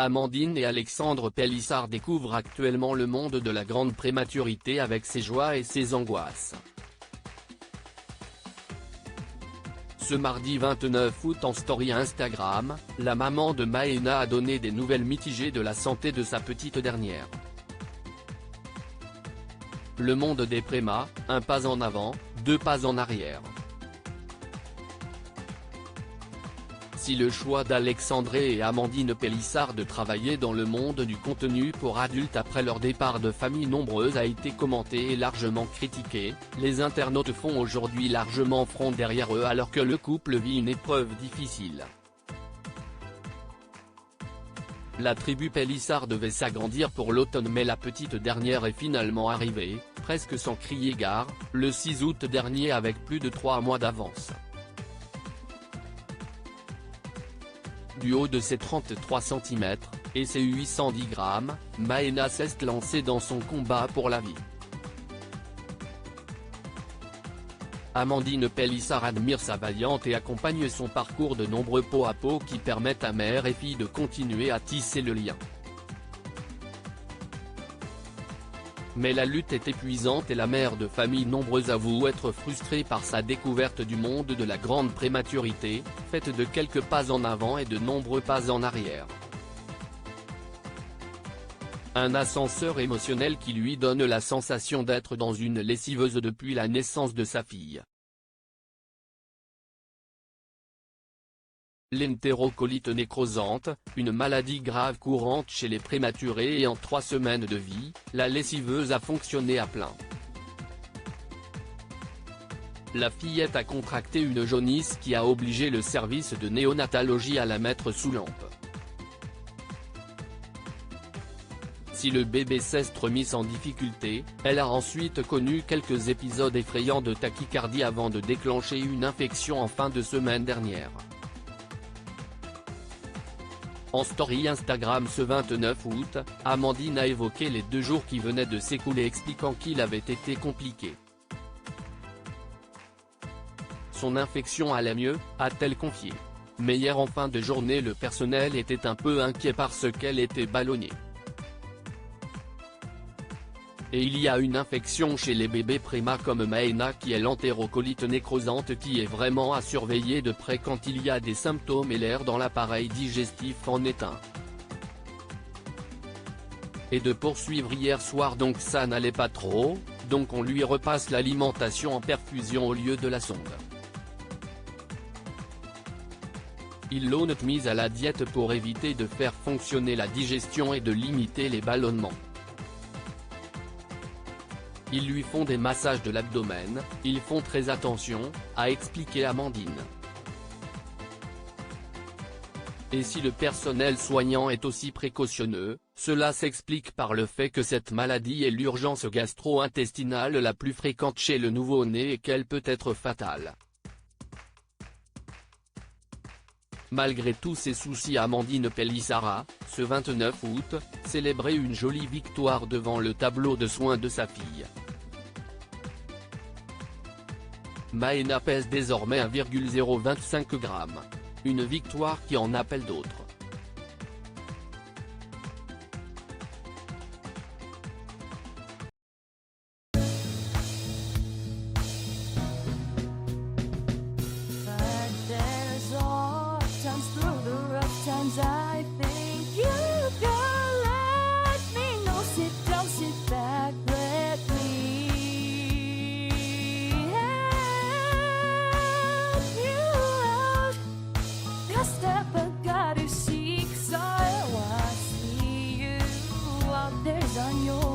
Amandine et Alexandre Pélissard découvrent actuellement le monde de la grande prématurité avec ses joies et ses angoisses. Ce mardi 29 août en story Instagram, la maman de Maëna a donné des nouvelles mitigées de la santé de sa petite dernière. Le monde des prémas, un pas en avant, deux pas en arrière. Si le choix d'Alexandre et Amandine Pélissard de travailler dans le monde du contenu pour adultes après leur départ de familles nombreuses a été commenté et largement critiqué, les internautes font aujourd'hui largement front derrière eux alors que le couple vit une épreuve difficile. La tribu Pélissard devait s'agrandir pour l'automne mais la petite dernière est finalement arrivée, presque sans crier gare, le 6 août dernier avec plus de 3 mois d'avance. Du haut de ses 33 cm, et ses 810 grammes, Maëna s'est lancée dans son combat pour la vie. Amandine Pélissard admire sa vaillante et accompagne son parcours de nombreux pot à pot qui permettent à mère et fille de continuer à tisser le lien. Mais la lutte est épuisante et la mère de famille nombreuse avoue être frustrée par sa découverte du monde de la grande prématurité, faite de quelques pas en avant et de nombreux pas en arrière. Un ascenseur émotionnel qui lui donne la sensation d'être dans une lessiveuse depuis la naissance de sa fille. L'entérocolite nécrosante, une maladie grave courante chez les prématurés et en 3 semaines de vie, la lessiveuse a fonctionné à plein. La fillette a contracté une jaunisse qui a obligé le service de néonatologie à la mettre sous lampe. Si le bébé s'est remis en difficulté, elle a ensuite connu quelques épisodes effrayants de tachycardie avant de déclencher une infection en fin de semaine dernière. En story Instagram ce 29 août, Amandine a évoqué les 2 jours qui venaient de s'écouler expliquant qu'il avait été compliqué. Son infection allait mieux, a-t-elle confié. Mais hier en fin de journée le personnel était un peu inquiet parce qu'elle était ballonnée. Et il y a une infection chez les bébés prémas comme Maëna qui est l'entérocolite nécrosante qui est vraiment à surveiller de près quand il y a des symptômes et l'air dans l'appareil digestif en est un. Et de poursuivre hier soir donc ça n'allait pas trop, donc on lui repasse l'alimentation en perfusion au lieu de la sonde. Il l'ont mise à la diète pour éviter de faire fonctionner la digestion et de limiter les ballonnements. Ils lui font des massages de l'abdomen, ils font très attention, a expliqué Amandine. Et si le personnel soignant est aussi précautionneux, cela s'explique par le fait que cette maladie est l'urgence gastro-intestinale la plus fréquente chez le nouveau-né et qu'elle peut être fatale. Malgré tous ces soucis Amandine Pélissard a, ce 29 août, célébré une jolie victoire devant le tableau de soins de sa fille. Maëna pèse désormais 1,025 g. Une victoire qui en appelle d'autres. I think you can let me know. Sit down, sit back, let me help you out. The step I gotta seek, so I see you out there's on your